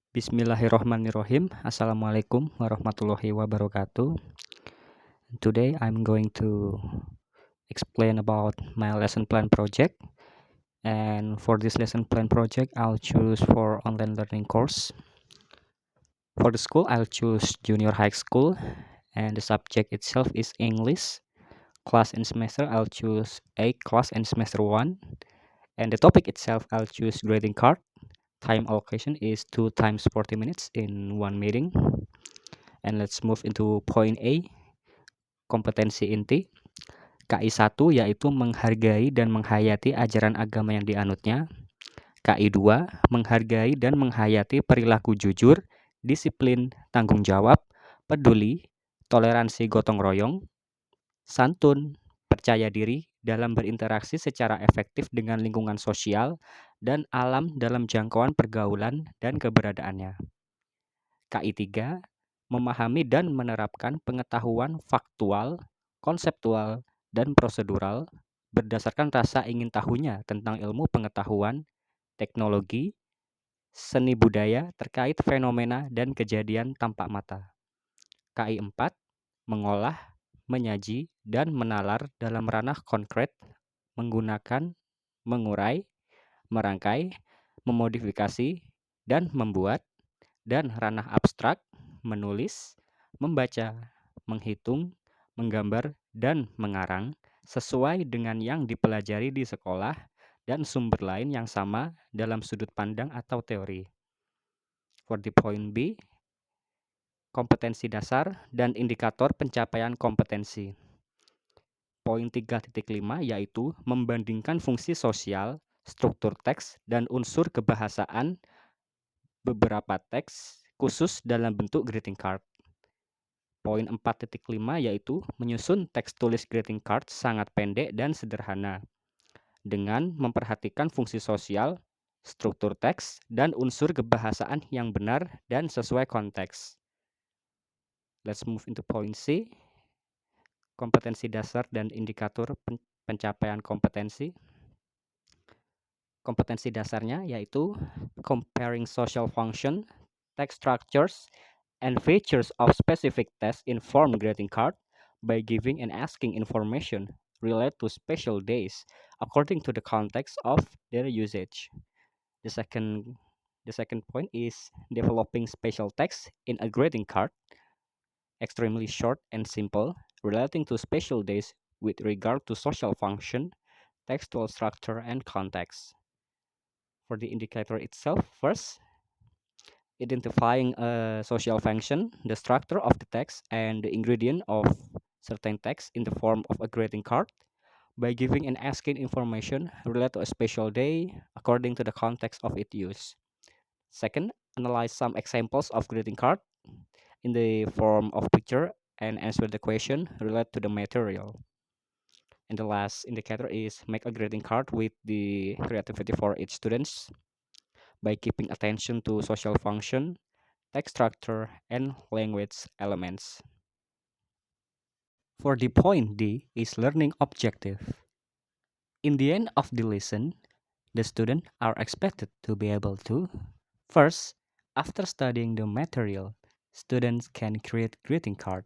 Bismillahirrohmanirrohim. Assalamualaikum warahmatullahi wabarakatuh. Today I'm going to explain about my lesson plan project. And for this lesson plan project, I'll choose for online learning course. For the school, I'll choose junior high school, and the subject itself is English. Class and semester, I'll choose A class and semester 1. And the topic itself, I'll choose grading card. Time allocation is 2 times 40 minutes in one meeting. And let's move into point A, kompetensi inti. KI 1 yaitu menghargai dan menghayati ajaran agama yang dianutnya. KI 2 menghargai dan menghayati perilaku jujur, disiplin, tanggung jawab, peduli, toleransi gotong royong, santun, percaya diri dalam berinteraksi secara efektif dengan lingkungan sosial dan alam dalam jangkauan pergaulan dan keberadaannya. KI 3 memahami dan menerapkan pengetahuan faktual, konseptual, dan prosedural berdasarkan rasa ingin tahunya tentang ilmu pengetahuan, teknologi, seni budaya terkait fenomena dan kejadian tampak mata. KI 4 mengolah, menyaji, dan menalar dalam ranah konkret menggunakan, mengurai, merangkai, memodifikasi, dan membuat, dan ranah abstrak, menulis, membaca, menghitung, menggambar, dan mengarang sesuai dengan yang dipelajari di sekolah dan sumber lain yang sama dalam sudut pandang atau teori. For the point B, kompetensi dasar dan indikator pencapaian kompetensi. Poin 3.5 yaitu membandingkan fungsi sosial, struktur teks, dan unsur kebahasaan beberapa teks khusus dalam bentuk greeting card. Poin 4.5 yaitu menyusun teks tulis greeting card sangat pendek dan sederhana dengan memperhatikan fungsi sosial, struktur teks, dan unsur kebahasaan yang benar dan sesuai konteks. Let's move into point C, kompetensi dasar dan indikator pencapaian kompetensi. Kompetensi dasarnya yaitu comparing social function, text structures, and features of specific tests inform greeting card by giving and asking information related to special days according to the context of their usage. The second point is developing special text in a greeting card, extremely short and simple, relating to special days with regard to social function, textual structure, and context. For the indicator itself, first, identifying a social function, the structure of the text, and the ingredient of certain text in the form of a greeting card by giving and asking information related to a special day according to the context of its use. Second, analyze some examples of greeting card in the form of picture and answer the question related to the material. And the last indicator is make a greeting card with the creativity for each students by keeping attention to social function, text structure, and language elements. For the point D is learning objective. In the end of the lesson, the students are expected to be able to first, after studying the material, students can create greeting card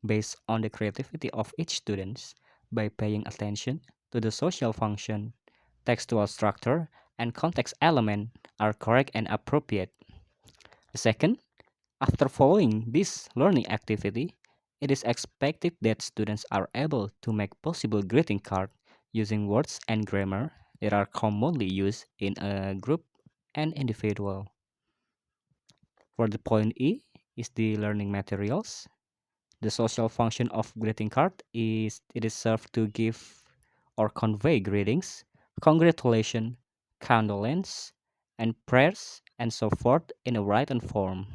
based on the creativity of each student by paying attention to the social function, textual structure, and context element are correct and appropriate. Second, after following this learning activity, it is expected that students are able to make possible greeting card using words and grammar that are commonly used in a group and individual. For the point E is the learning materials. The social function of greeting card is it is served to give or convey greetings, congratulations, condolence, and prayers and so forth in a written form.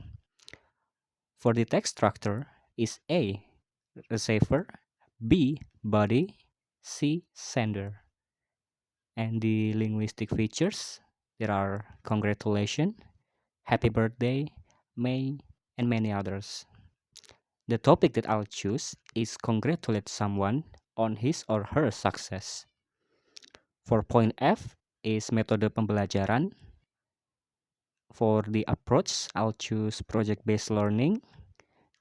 For the text structure is A, receiver, B, body, C, sender. And the linguistic features, there are congratulations, happy birthday, may, and many others. The topic that I'll choose is congratulate someone on his or her success. For point F is metode pembelajaran. For the approach, I'll choose project-based learning.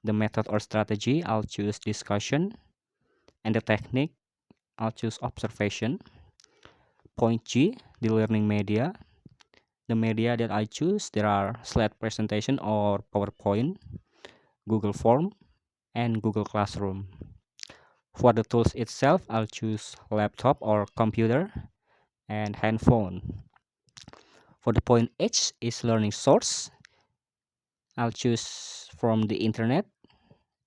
The method or strategy, I'll choose discussion. And the technique, I'll choose observation. Point G, the learning media. The media that I choose, there are slide presentation or PowerPoint, Google Form, and Google Classroom. For the tools itself, I'll choose laptop or computer and handphone. For the point H is learning source. I'll choose from the internet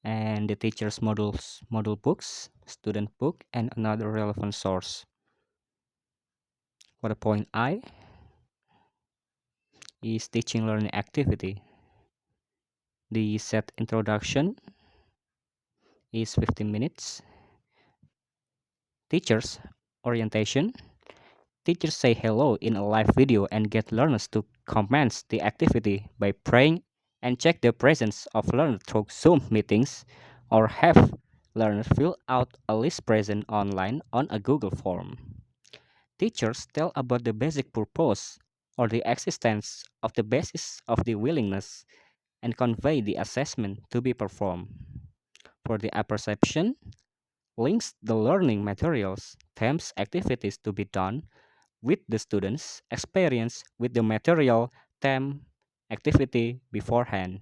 and the teacher's module books, student book, and another relevant source. For the point I is teaching learning activity. The set introduction is 15 minutes. Teachers orientation. Teachers say hello in a live video and get learners to commence the activity by praying and check the presence of learners through Zoom meetings or have learners fill out a list present online on a Google form. Teachers tell about the basic purpose or the existence of the basis of the willingness and convey the assessment to be performed. For the apperception, links the learning materials, themes, activities to be done with the students' experience with the material, theme, activity beforehand.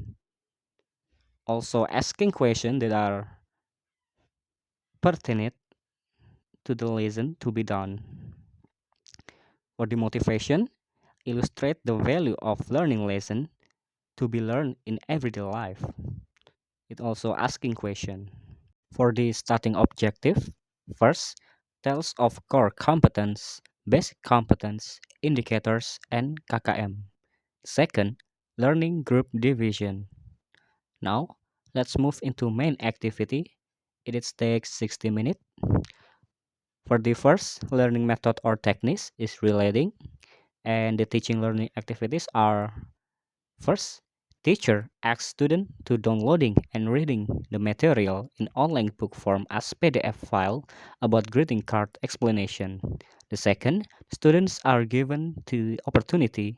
Also asking questions that are pertinent to the lesson to be done. For the motivation, illustrate the value of learning lesson to be learned in everyday life. It also asking question. For the starting objective, first, tells of core competence, basic competence, indicators, and KKM. Second, learning group division. Now, let's move into main activity. It takes 60 minutes. For the first, learning method or techniques is relating, and the teaching learning activities are first, teacher asks student to downloading and reading the material in online book form as PDF file about greeting card explanation. The second, students are given the opportunity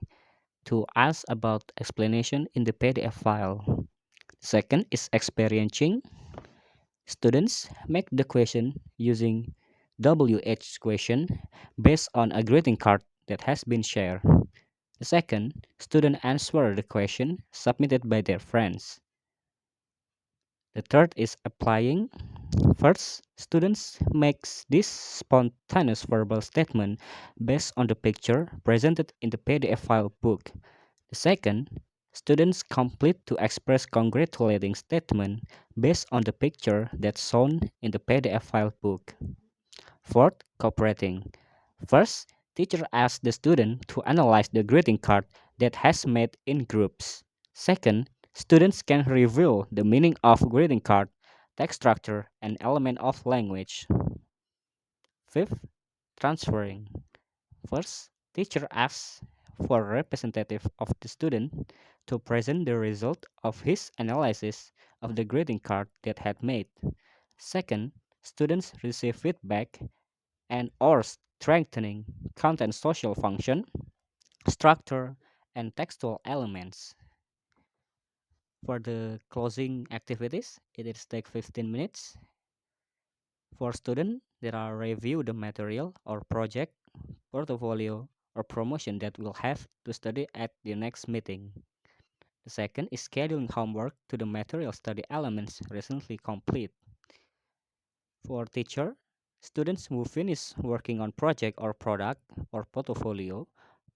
to ask about explanation in the PDF file. Second is experiencing. Students make the question using WH question based on a greeting card that has been shared. The second, student answer the question submitted by their friends. The third is applying. First, students makes this spontaneous verbal statement based on the picture presented in the PDF file book. The second, students complete to express congratulating statement based on the picture that's shown in the PDF file book. Fourth, cooperating. First, teacher asks the student to analyze the greeting card that has made in groups. Second, students can reveal the meaning of greeting card, text structure, and element of language. Fifth, transferring. First, teacher asks for a representative of the student to present the result of his analysis of the greeting card that had made. Second, students receive feedback and or strengthening content social function, structure, and textual elements. For the closing activities, it is take 15 minutes. For student, there are review the material or project, portfolio, or promotion that will have to study at the next meeting. The second is scheduling homework to the material study elements recently complete. For teacher, students who finish working on project or product or portfolio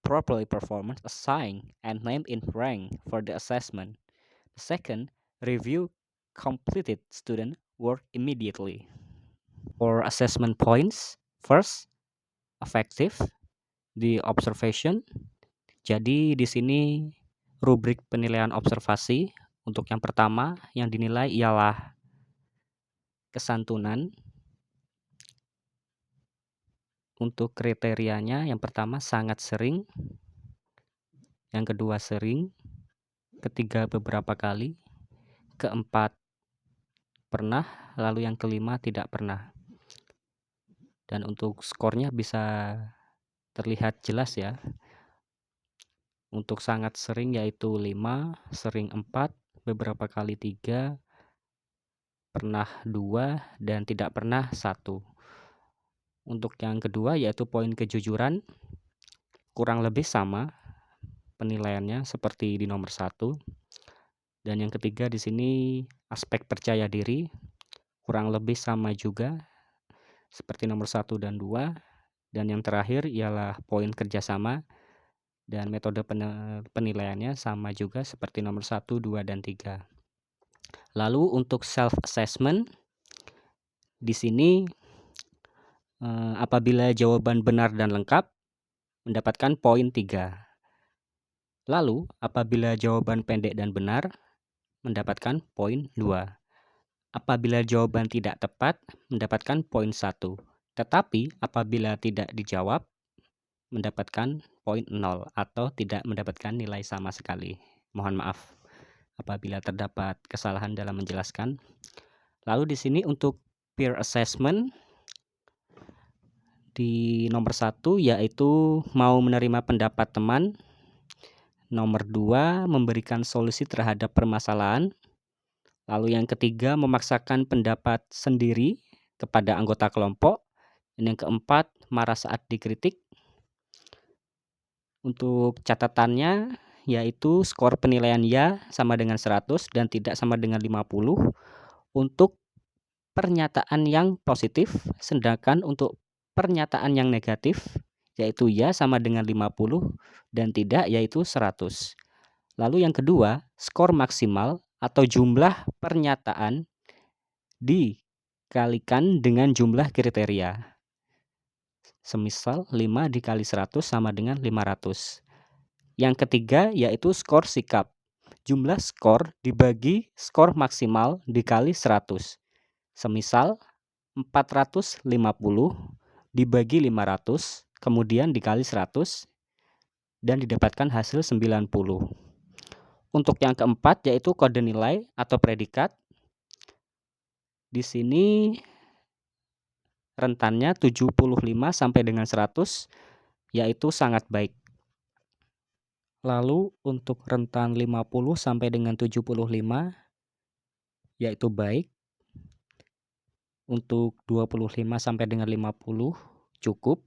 properly performance assigned and named in rank for the assessment. The second, review completed student work immediately. For assessment points, first, effective, the observation. Jadi di sini rubrik penilaian observasi untuk yang pertama yang dinilai ialah kesantunan. Untuk kriterianya yang pertama sangat sering, yang kedua sering, ketiga beberapa kali, keempat pernah, lalu yang kelima tidak pernah. Dan untuk skornya bisa terlihat jelas ya. Untuk sangat sering yaitu 5, sering 4, beberapa kali 3, pernah 2, dan tidak pernah 1. Untuk yang kedua yaitu poin kejujuran, kurang lebih sama penilaiannya seperti di nomor 1. Dan yang ketiga di sini aspek percaya diri, kurang lebih sama juga seperti nomor 1 dan 2. Dan yang terakhir ialah poin kerjasama, dan metode penilaiannya sama juga seperti nomor 1, 2, dan 3. Lalu untuk self assessment di sini apabila jawaban benar dan lengkap mendapatkan poin 3. Lalu apabila jawaban pendek dan benar mendapatkan poin 2. Apabila jawaban tidak tepat mendapatkan poin 1. Tetapi apabila tidak dijawab mendapatkan poin 0 atau tidak mendapatkan nilai sama sekali. Mohon maaf apabila terdapat kesalahan dalam menjelaskan. Lalu di sini untuk peer assessment di nomor 1 yaitu mau menerima pendapat teman. Nomor 2 memberikan solusi terhadap permasalahan. Lalu yang ketiga memaksakan pendapat sendiri kepada anggota kelompok. Dan yang keempat marah saat dikritik. Untuk catatannya yaitu skor penilaian ya sama dengan 100 dan tidak sama dengan 50 untuk pernyataan yang positif, sedangkan untuk pernyataan yang negatif yaitu ya sama dengan 50 dan tidak yaitu 100. Lalu yang kedua, skor maksimal atau jumlah pernyataan dikalikan dengan jumlah kriteria. Semisal 5 dikali 100 sama dengan 500. Yang ketiga yaitu skor sikap. Jumlah skor dibagi skor maksimal dikali 100. Semisal 450 dibagi 500 kemudian dikali 100 dan didapatkan hasil 90. Untuk yang keempat yaitu kode nilai atau predikat. Di sini rentannya 75 sampai dengan 100 yaitu sangat baik. Lalu untuk rentan 50 sampai dengan 75 yaitu baik. Untuk 25 sampai dengan 50 cukup.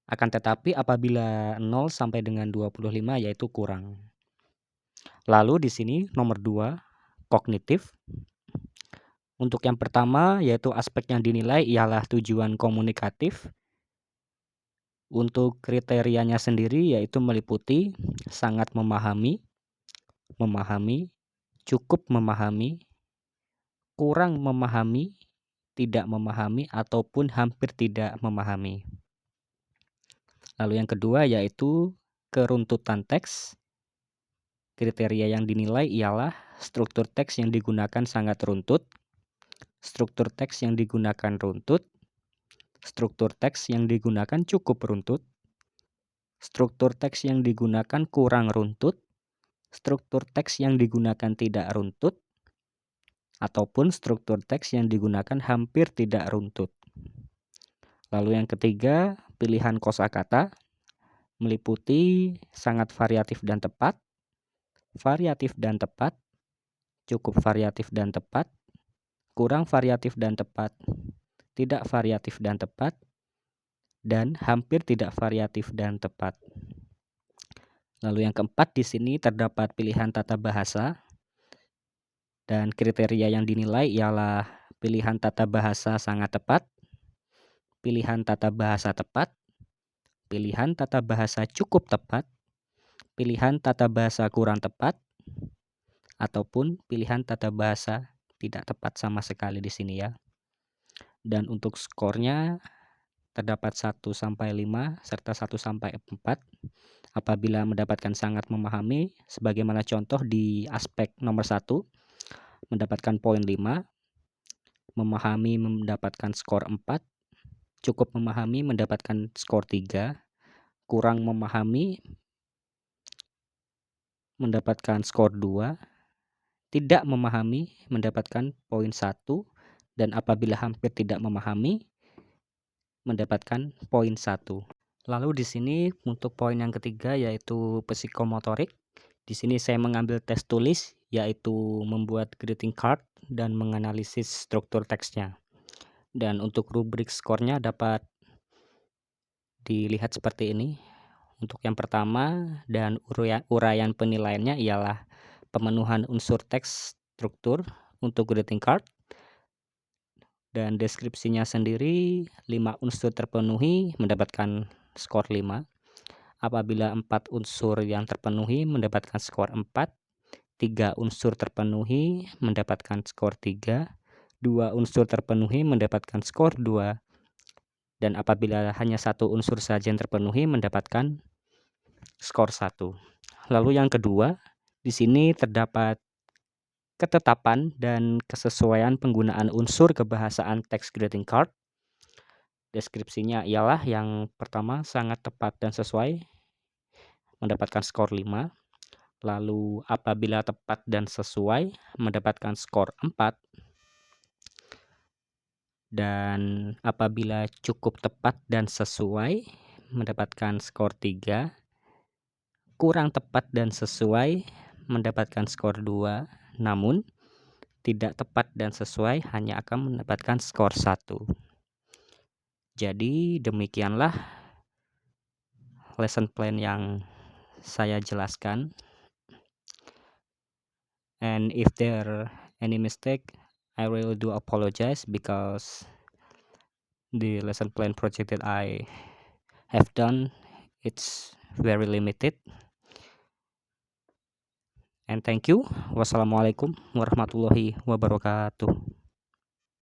Akan tetapi apabila 0 sampai dengan 25 yaitu kurang. Lalu di sini nomor 2 kognitif. Untuk yang pertama yaitu aspek yang dinilai ialah tujuan komunikatif. Untuk kriterianya sendiri yaitu meliputi sangat memahami, cukup memahami, kurang memahami, tidak memahami, ataupun hampir tidak memahami. Lalu yang kedua yaitu keruntutan teks. Kriteria yang dinilai ialah struktur teks yang digunakan sangat runtut, struktur teks yang digunakan runtut, struktur teks yang digunakan cukup runtut, struktur teks yang digunakan kurang runtut, struktur teks yang digunakan tidak runtut, ataupun struktur teks yang digunakan hampir tidak runtut. Lalu yang ketiga, pilihan kosakata meliputi sangat variatif dan tepat, cukup variatif dan tepat, kurang variatif dan tepat, tidak variatif dan tepat, dan hampir tidak variatif dan tepat. Lalu yang keempat di sini terdapat pilihan tata bahasa, dan kriteria yang dinilai ialah pilihan tata bahasa sangat tepat, pilihan tata bahasa tepat, pilihan tata bahasa cukup tepat, pilihan tata bahasa kurang tepat, ataupun pilihan tata bahasa tidak tepat sama sekali di sini ya. Dan untuk skornya terdapat 1 sampai 5 serta 1 sampai 4 apabila mendapatkan sangat memahami, sebagaimana contoh di aspek nomor 1 mendapatkan poin 5, memahami mendapatkan skor 4, cukup memahami mendapatkan skor 3, kurang memahami mendapatkan skor 2, tidak memahami mendapatkan poin 1, dan apabila hampir tidak memahami mendapatkan poin 1. Lalu di sini untuk poin yang ketiga yaitu psikomotorik. Di sini saya mengambil tes tulis yaitu membuat greeting card dan menganalisis struktur teksnya. Dan untuk rubrik skornya dapat dilihat seperti ini. Untuk yang pertama dan uraian penilaiannya ialah pemenuhan unsur teks struktur untuk greeting card. Dan deskripsinya sendiri 5 unsur terpenuhi mendapatkan skor 5. Apabila 4 unsur yang terpenuhi mendapatkan skor 4, 3 unsur terpenuhi mendapatkan skor 3, 2 unsur terpenuhi mendapatkan skor 2, dan apabila hanya 1 unsur saja yang terpenuhi mendapatkan skor 1. Lalu yang kedua, di sini terdapat ketetapan dan kesesuaian penggunaan unsur kebahasaan teks greeting card. Deskripsinya ialah yang pertama sangat tepat dan sesuai mendapatkan skor 5. Lalu apabila tepat dan sesuai mendapatkan skor 4. Dan apabila cukup tepat dan sesuai mendapatkan skor 3. Kurang tepat dan sesuai mendapatkan skor 2. Namun tidak tepat dan sesuai hanya akan mendapatkan skor 1. Jadi demikianlah lesson plan yang saya jelaskan. And if there any mistake, I really do apologize because the lesson plan project that I have done, it's very limited. And thank you. Wassalamualaikum warahmatullahi wabarakatuh.